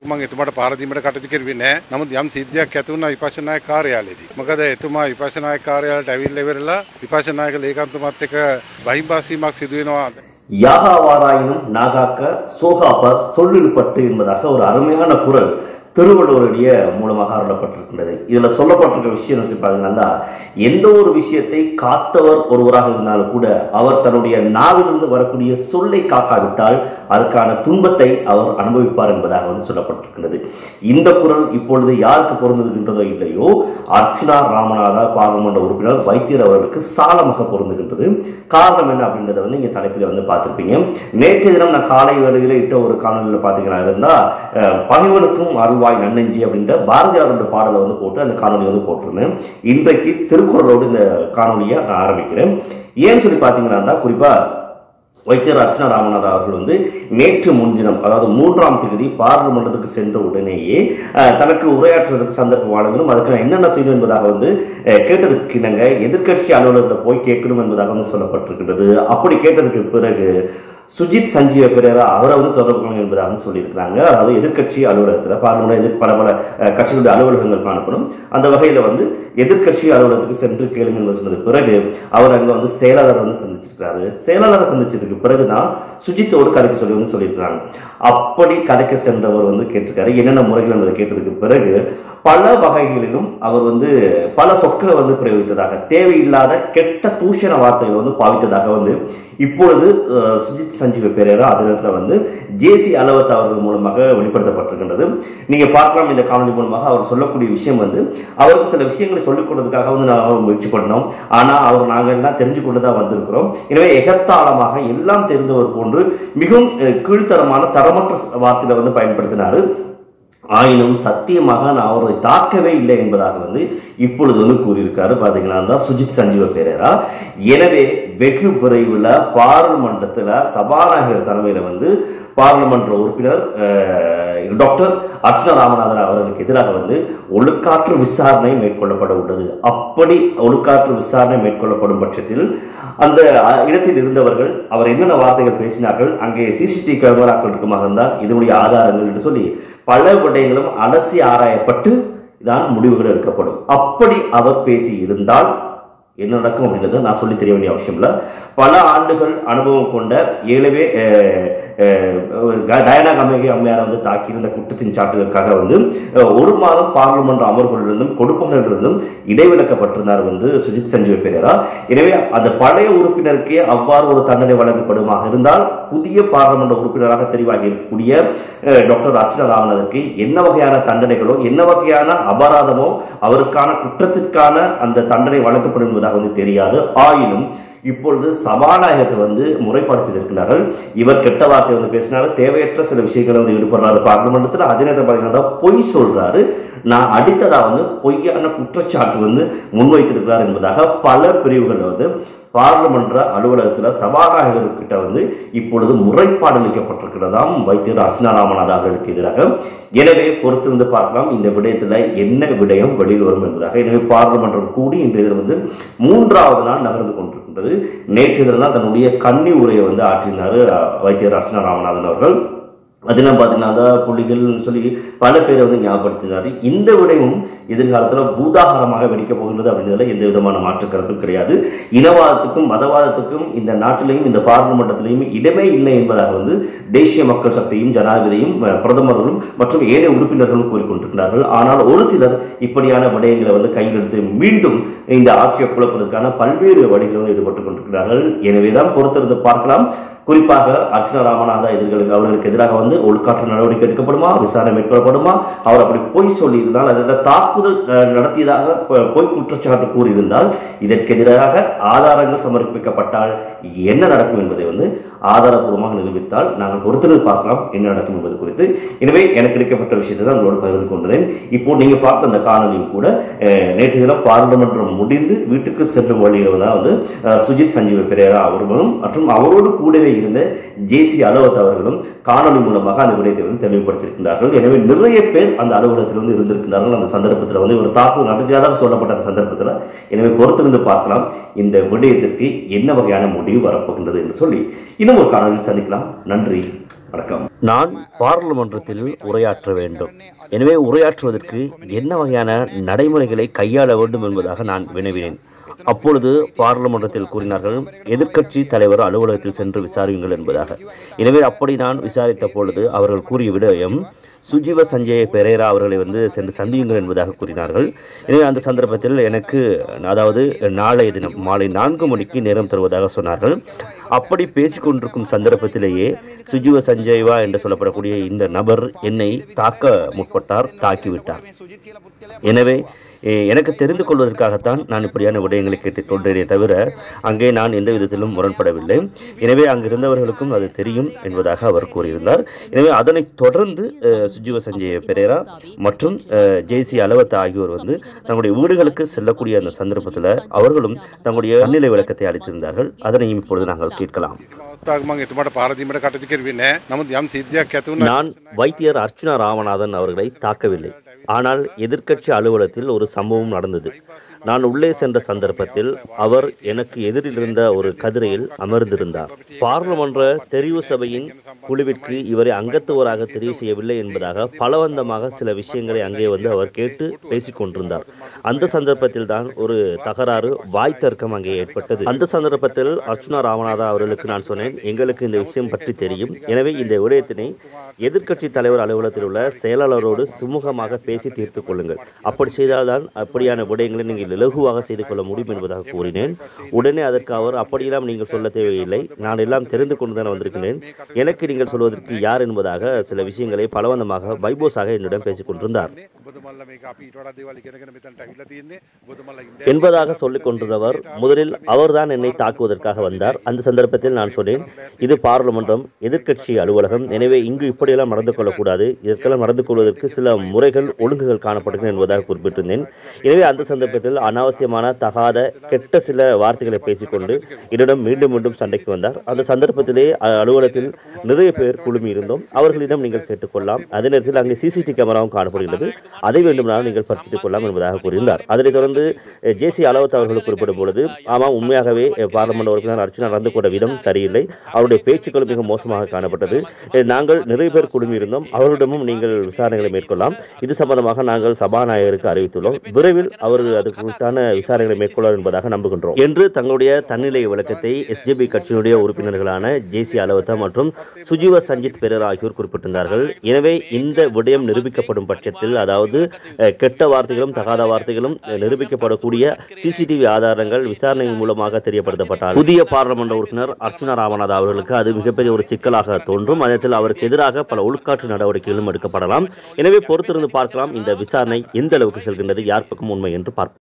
මම එතුමාට පාර දීමට කටයුතු කරුවේ නැහැ. නමුත් යම් සිද්ධියක් ඇති වුණා විපක්ෂ නායක කාර්යාලයේදී. මොකද එතුමා විපක්ෂ නායක කාර්යාලයට ඇවිල්ලා ඉවරලා විපක්ෂ නායක ලේකම්තුමාත් එක්ක බහිම්බාසීමක් සිදු වෙනවා. யாகாவாராயினும் நாகாக்க சோகாப்பர் சொல்லில்பட்டு என்பதாக ஒரு அருமையான குரல் திருவள்ளுவருடைய மூலமாக அருளப்பட்டிருக்கின்றது. இதுல சொல்லப்பட்டிருக்க விஷயம் சொல்லி பாத்தீங்கன்னா, எந்த ஒரு விஷயத்தை காத்தவர் ஒருவராக இருந்தாலும் கூட அவர் தன்னுடைய நாவிலிருந்து வரக்கூடிய சொல்லை காக்காவிட்டால் அதற்கான துன்பத்தை அவர் அனுபவிப்பார் என்பதாக சொல்லப்பட்டிருக்கிறது. இந்த குரல் இப்பொழுது யாருக்கு பொருந்துகின்றதோ இல்லையோ, அர்ச்சுனா ராமநாதா பாராளுமன்ற உறுப்பினர் வைத்தியர் அவர்களுக்கு சாலமாக பொருந்துகின்றது. காரணம் என்ன அப்படின்றத இங்க தலைப்பில் பார்த்திருப்பீங்க. நேற்றைய தினம் நான் காலை வேளையில இட்ட ஒரு காணொலியில் பாத்தீங்கன்னா இருந்தா, பகைவனுக்கும் அருள்வாய் நன்னெஞ்சி அப்படின்ற பாரதியாரோட பாடலை போட்டு அந்த காணொலி போட்டிருந்தேன். இன்றைக்கு திருக்குறளோடு இந்த காணொலியை நான் ஆரம்பிக்கிறேன். ஏன்னு சொல்லி பாத்தீங்கன்னா, குறிப்பா வைத்தியர் அர்ச்சுனா ராமநாதா அவர்கள் நேற்று முன்தினம், அதாவது 3ஆம் தேதி பாராளுமன்றத்துக்கு சென்ற உடனேயே தனக்கு உரையாற்றுவதற்கு சந்தர்ப்பம் வழங்கணும், அதுக்கு நான் என்னென்ன செய்யணும் என்பதாக கேட்டதுக்கு இணங்க எதிர்கட்சி அலுவலகத்தில் போய் கேட்கணும் என்பதாக சொல்லப்பட்டிருக்கிறது. அப்படி கேட்டதுக்கு பிறகு சுஜித் சஞ்சீவ பெரேரா அவரை தொடர்பு கொள்ளணும் என்பதாக சொல்லியிருக்கிறாங்க. அதாவது எதிர்கட்சி அலுவலகத்தில் பாராளுமன்ற பல கட்சிகளுடைய அலுவலகங்கள் காணப்படும். அந்த வகையில் எதிர்கட்சி அலுவலகத்துக்கு சென்று கேளுங்க என்று சொன்னது பிறகு அவர் அங்க செயலாளர் சந்திச்சிருக்காரு. செயலாளரை சந்திச்சதுக்கு பிறகுதான் சுஜித்தோடு கதைக்க சொல்லி சொல்லியிருக்கிறாங்க. அப்படி கதைக்க சென்றவர் கேட்டிருக்காரு என்னென்ன முறைகள் என்பதை கேட்டதுக்கு பிறகு பல வகைகளிலும் அவர் பல சொற்களை பிரயோகித்ததாக, தேவையில்லாத கெட்ட தூஷண வார்த்தைகள் பாவித்ததாக இப்பொழுது சுஜித் சஞ்சீவ பெரேரா அதே ஜேசி அலவத் அவர்கள் மூலமாக வெளிப்படுத்தப்பட்டிருக்கின்றது. நீங்க பார்க்கலாம், இந்த காணொலி மூலமாக அவர் சொல்லக்கூடிய விஷயம் அவருக்கு சில விஷயங்களை சொல்லிக் கொடுத்ததுக்காக நான் முயற்சி பண்ணோம். ஆனா அவர் நாங்கள் எல்லாம் தெரிஞ்சு கொண்டுதான் வந்திருக்கிறோம். எனவே எகத்தாளமாக எல்லாம் தெரிந்தவர் போன்று மிகவும் கீழ்த்தரமான தரமற்ற வார்த்தைகளை பயன்படுத்தினாரு. ஆயினும் சத்தியமாக நான் அவரை தாக்கவே இல்லை என்பதாக இப்பொழுது கூறியிருக்காரு. பாத்தீங்கன்னா சுஜித் சஞ்சீவ பெரேரா. எனவே வெகு விரைவில் பாராளுமன்றத்தில் சபாநாயகர் தலைமையில பாராளுமன்ற உறுப்பினர் டாக்டர் அர்ச்சுனா ராமநாதன் அவர்களுக்கு எதிராக ஒழுக்காற்று விசாரணை மேற்கொள்ளப்பட உள்ளது. அப்படி ஒழுக்காற்று விசாரணை மேற்கொள்ளப்படும் பட்சத்தில் அந்த இடத்தில் இருந்தவர்கள் அவர் என்னென்ன வார்த்தைகள் பேசினார்கள், அங்கே சிசிடிவி கேமராக்கள் இருக்குமாக இருந்தால் இதனுடைய ஆதாரங்கள் என்று சொல்லி பல விடயங்களும் அலசி ஆராயப்பட்டு தான் முடிவுகள் எடுக்கப்படும். அப்படி அவர் பேசி இருந்தால் என்ன நடக்கும் அப்படின்றத நான் சொல்லி தெரிய வேண்டிய அவசியம் இல்லை. பல ஆண்டுகள் அனுபவம் கொண்ட ஏழவே டயானா கமேகி அம்மையாரை தாக்கியிருந்த குற்றத்தின் சாட்டுகளுக்காக ஒரு மாதம் பாராளுமன்ற அமர்வுகளிலிருந்தும் கொடுப்பனர்களிருந்தும் இடைவிலக்கப்பட்டிருந்தார் சுஜித் சஞ்சீவ பெரேரா. எனவே அந்த பழைய உறுப்பினருக்கே அவ்வாறு ஒரு தண்டனை வழங்கப்படுமாக இருந்தால் புதிய பாராளுமன்ற உறுப்பினராக தெரிவாகி இருக்கக்கூடிய டாக்டர் அர்ச்சுனா ராமநாதனுக்கு என்ன வகையான தண்டனைகளோ என்ன வகையான அபராதமோ அவருக்கான குற்றத்திற்கான அந்த தண்டனை வழங்கப்படும் என்பதாக தெரியாது. ஆயினும் இப்பொழுது சபாநாயகத்தை முறைப்பாடு செய்திருக்கிறார்கள். இவர் கெட்ட வார்த்தை பேசினாரு, தேவையற்ற சில விஷயங்களை ஈடுபடுறாரு பாராளுமன்றத்தில். அதே நேரத்தில் பார்த்தீங்கன்னா பொய் சொல்றாரு, நான் அடித்ததா பொய்யான குற்றச்சாட்டு முன்வைத்திருக்கிறார் என்பதாக பல பிரிவுகள் பாராளுமன்ற அலுவலகத்தில் சபாநாயகர்கிட்ட இப்பொழுது முறைப்பாடு அளிக்கப்பட்டிருக்கிறதாம் வைத்தியர் அர்ச்சுனா ராமநாதா அவர்களுக்கு எதிராக. எனவே பொறுத்திருந்து பார்க்கலாம் இந்த விடயத்தில் என்ன விடயம் வெளியில் வரும் என்பதாக. எனவே பாராளுமன்றம் கூடி இன்றைய 3வது நாள் நகர்ந்து கொண்டிருக்கின்றது. நேற்று தான் தன்னுடைய கன்னி உரையை ஆற்றினார் வைத்தியர் அர்ச்சுனா ராமநாதன் அவர்கள். அதெல்லாம் பார்த்தீங்கன்னா புள்ளிகள் சொல்லி பல பேரை ஞாபகப்படுத்தினார். இந்த விடயமும் எதிர்காலத்தில் பூதாகரமாக வெடிக்கப் போகின்றது அப்படின்றதுல எந்த விதமான மாற்று கருத்தும் கிடையாது. இனவாதத்துக்கும் மதவாதத்துக்கும் இந்த நாட்டிலையும் இந்த பாராளுமன்றத்திலையும் இடமே இல்லை என்பதாக தேசிய மக்கள் சக்தியும் ஜனாதிபதியும் பிரதமர்களும் மற்றும் ஏழை உறுப்பினர்களும் கூறிக்கொண்டிருக்கிறார்கள். ஆனால் ஒரு சிலர் இப்படியான விடயங்களை கையில் எடுத்து மீண்டும் இந்த ஆட்சியை குழப்பதற்கான பல்வேறு வழிகளிலும் ஈடுபட்டுக் கொண்டிருக்கிறார்கள். எனவேதான் பொறுத்திருந்து பார்க்கலாம். குறிப்பாக அர்ச்சுனா ராமநாதா அவர்களுக்கு எதிராக ஒழுக்காற்று நடவடிக்கை எடுக்கப்படுமா, விசாரணை மேற்கொள்ளப்படுமா, அவர் அப்படி பொய் சொல்லியிருந்தால் அதில் தாக்குதல் நடத்தியதாக பொய் குற்றச்சாட்டு கூறியிருந்தால் இதற்கு எதிராக ஆதாரங்கள் சமர்ப்பிக்கப்பட்டால் என்ன நடக்கும் என்பதை ஆதாரப்பூர்வமாக நிரூபித்தால் நாங்கள் பொறுத்திருந்து பார்க்கலாம் என்ன நடக்கும் என்பது குறித்து. எனவே எனக்கு கிடைக்கப்பட்ட விஷயத்தை தான் உங்களோடு பகிர்ந்து கொண்டேன். இப்போ நீங்க பார்த்த அந்த காணொலியும் கூட நேற்று தினம் பாராளுமன்றம் முடிந்து வீட்டுக்கு செல்லும் வழியில் சுஜித் சஞ்சீவ பெரேரா அவர்களும் மற்றும் அவரோடு கூடவே இருந்த ஜேசி அலவத் அவர்களும் காணொலி மூலமாக அந்த விடயத்தை தெளிவுபடுத்தியிருக்கிறார்கள். எனவே நிறைய பேர் அந்த அலுவலகத்தில் இருந்திருக்கிறார்கள். அந்த சந்தர்ப்பத்தில் ஒரு தாக்குதல் நடத்தியதாக சொல்லப்பட்ட அந்த சந்தர்ப்பத்தில். எனவே பொறுத்திருந்து பார்க்கலாம் இந்த விடயத்திற்கு என்ன வகையான முடிவு வரப்போகின்றது என்று சொல்லி இன்னும் ஒரு காணொலியில் சந்திக்கலாம். நன்றி. வணக்கம். நான் பாராளுமன்றத்தில் உரையாற்ற வேண்டும். எனவே உரையாற்றுவதற்கு என்ன வகையான நடைமுறைகளை கையாள வேண்டும் என்பதாக நான் வினவினேன். அப்பொழுது பாராளுமன்றத்தில் கூறினார்கள், எதிர்க்கட்சி தலைவர் அலுவலகத்தில் சென்று விசாரியுங்கள் என்பதாக. எனவே அப்படி நான் விசாரித்த பொழுது அவர்கள் கூறிய விடயம், சுஜீவ சஞ்சய பெரேரா அவர்களை சென்று சந்தியுங்கள் என்பதாக கூறினார்கள். எனவே அந்த சந்தர்ப்பத்தில் எனக்கு அதாவது நாளைய தினம் மாலை 4 மணிக்கு நேரம் தருவதாக சொன்னார்கள். அப்படி பேசிக்கொண்டிருக்கும் சந்தர்ப்பத்திலேயே சுஜீவ சஞ்சய்வா என்று சொல்லப்படக்கூடிய இந்த நபர் என்னை தாக்க முற்பட்டார், தாக்கிவிட்டார். எனவே எனக்கு தெரிந்து கொள்வதற்காகத்தான் நான் இப்படியான விடயங்களை கேட்டுக்கொண்டேனே தவிர அங்கே நான் எந்த விதத்திலும் முரண்படவில்லை. எனவே அங்கிருந்தவர்களுக்கும் அது தெரியும் என்பதாக அவர் கூறியிருந்தார். எனவே அதனைத் தொடர்ந்து சுஜீவ சஞ்சய பெரேரா மற்றும் ஜேசி அலவத்த ஆகியோர் தங்களுடைய வீடுகளுக்கு செல்லக்கூடிய அந்த சந்தர்ப்பத்தில் அவர்களும் தங்களுடைய நன்னிலை விளக்கத்தை அளித்திருந்தார்கள். அதனையும் இப்பொழுது நாங்கள் கேட்கலாம். நான் வைத்தியர் அர்ச்சுனா ராமநாதன் அவர்களை தாக்கவில்லை. ஆனால் எதிர்க்கட்சி அலுவலகத்தில் ஒரு சம்பவம் நடந்தது. நான் உள்ளே சென்ற சந்தர்ப்பத்தில் அவர் எனக்கு எதிரில் இருந்த ஒரு கதிரையில் அமர்ந்திருந்தார். பாராளுமன்ற தெரிவு சபையின் குழுவிற்கு இவரை அங்கத்துவராக தெரிவு செய்யவில்லை என்பதாக பலவந்தமாக சில விஷயங்களை அங்கே அவர் கேட்டு பேசிக் கொண்டிருந்தார். அந்த சந்தர்ப்பத்தில் தான் ஒரு தகராறு, வாய் தர்க்கம் அங்கே ஏற்பட்டது. அந்த சந்தர்ப்பத்தில் அர்ச்சுனா ராமநாதன் அவர்களுக்கு நான் சொன்னேன், எங்களுக்கு இந்த விஷயம் பற்றி தெரியும். எனவே இந்த விடயத்தினை எதிர்க்கட்சி தலைவர் அலுவலகத்தில் உள்ள செயலாளரோடு சுமூகமாக பேசி தீர்த்துக் கொள்ளுங்கள். அப்படி செய்தால்தான் அப்படியான விடயங்களை நீங்கள் இலகுவாக செய்து கொள்ள முடியும் என்பதாக கூறினேன். உடனே அதற்கு அவர், அப்படியெல்லாம் நீங்கள் சொல்ல தேவையில்லை, நான் எல்லாம் தெரிந்து கொண்டுதான் வந்திருக்கிறேன், எனக்கு நீங்கள் சொல்வதற்கு யார் என்பதாக சில விஷயங்களை பலவந்தமாக பைபோஸாக என்னிடம் பேசிக் கொண்டிருந்தார் என்பதாக சொல்லிக் கொண்டிருந்தவர் முதலில் அவர்தான் என்னை தாக்குவதற்காக வந்தார். அந்த சந்தர்ப்பத்தில் நான் சொன்னேன், இது பாராளுமன்றம், எதிர்க்கட்சி அலுவலகம், எனவே இங்கு இப்படியெல்லாம் நடந்து கொள்ளக்கூடாது, இதற்கெல்லாம் நடந்து கொள்வதற்கு சில முறைகள், ஒழுங்குகள் காணப்படுகின்றன என்பதாக குறிப்பிட்டிருந்தேன். எனவே அந்த சந்தர்ப்பத்தில் அனாவசியமான, தகாத, கெட்ட சில வார்த்தைகளை பேசிக்கொண்டு என்னிடம் மீண்டும் மீண்டும் சண்டைக்கு வந்தார். அந்த சந்தர்ப்பத்திலே அலுவலகத்தில் நிறைய பேர் குழுமி இருந்தோம். அவர்களிடம் நீங்கள் கேட்டுக்கொள்ளலாம். அதே நேரத்தில் அங்கே சிசிடிவி கேமராவும் காணப்படுகிறது, அதை வேண்டுமானால் நீங்கள் பறித்துக் கொள்ளலாம் என்பதாக கூறியிருந்தார். அதனைத் தொடர்ந்து ஜேசி அலவத் அவர்கள் குறிப்பிடும் பொழுது, ஆமாம், உண்மையாகவே பாராளுமன்ற உறுப்பினர் அர்ச்சுனா நடந்து கொண்ட விதம் சரியில்லை, அவருடைய பேச்சுக்களும் மிக மோசமாக காணப்பட்டது, நாங்கள் நிறைய பேர் குழுமி இருந்தோம், அவர்களிடமும் நீங்கள் விசாரணைகளை மேற்கொள்ளலாம், இது சம்பந்தமாக நாங்கள் சபாநாயகருக்கு அறிவித்துள்ளோம், விரைவில் அவர் அது குறித்தான விசாரணைகளை மேற்கொள்ளார் என்பதாக நம்புகின்றோம் என்று தங்களுடைய தன்னிலை விளக்கத்தை எஸ்ஜேபி கட்சியினுடைய உறுப்பினர்களான ஜேசி அலவத்தா மற்றும் சுஜீவ சஞ்சித் பெரேரா ஆகியோர் குறிப்பிட்டிருந்தார்கள். எனவே இந்த விடயம் நிரூபிக்கப்படும் பட்சத்தில், அதாவது கெட்ட வார்த்தைகளும் தகாத வார்த்தைகளும் நிரூபிக்கப்படக்கூடிய சிசிடிவி ஆதாரங்கள் விசாரணை மூலமாக தெரியப்படுத்தப்பட்டால் புதிய பாராளுமன்ற உறுப்பினர் அர்ச்சுனா ராமநாதன் அவர்களுக்கு அது மிகப்பெரிய ஒரு சிக்கலாக தோன்றும். அதற்கு அவருக்கு எதிராக பல உள்காற்று நடவடிக்கைகளும் எடுக்கப்படலாம். எனவே பொறுத்திருந்து பார்க்கலாம் இந்த விசாரணை எந்த அளவுக்கு செல்கின்றது, யார் பக்கம் உண்மை என்று பார்ப்போம்.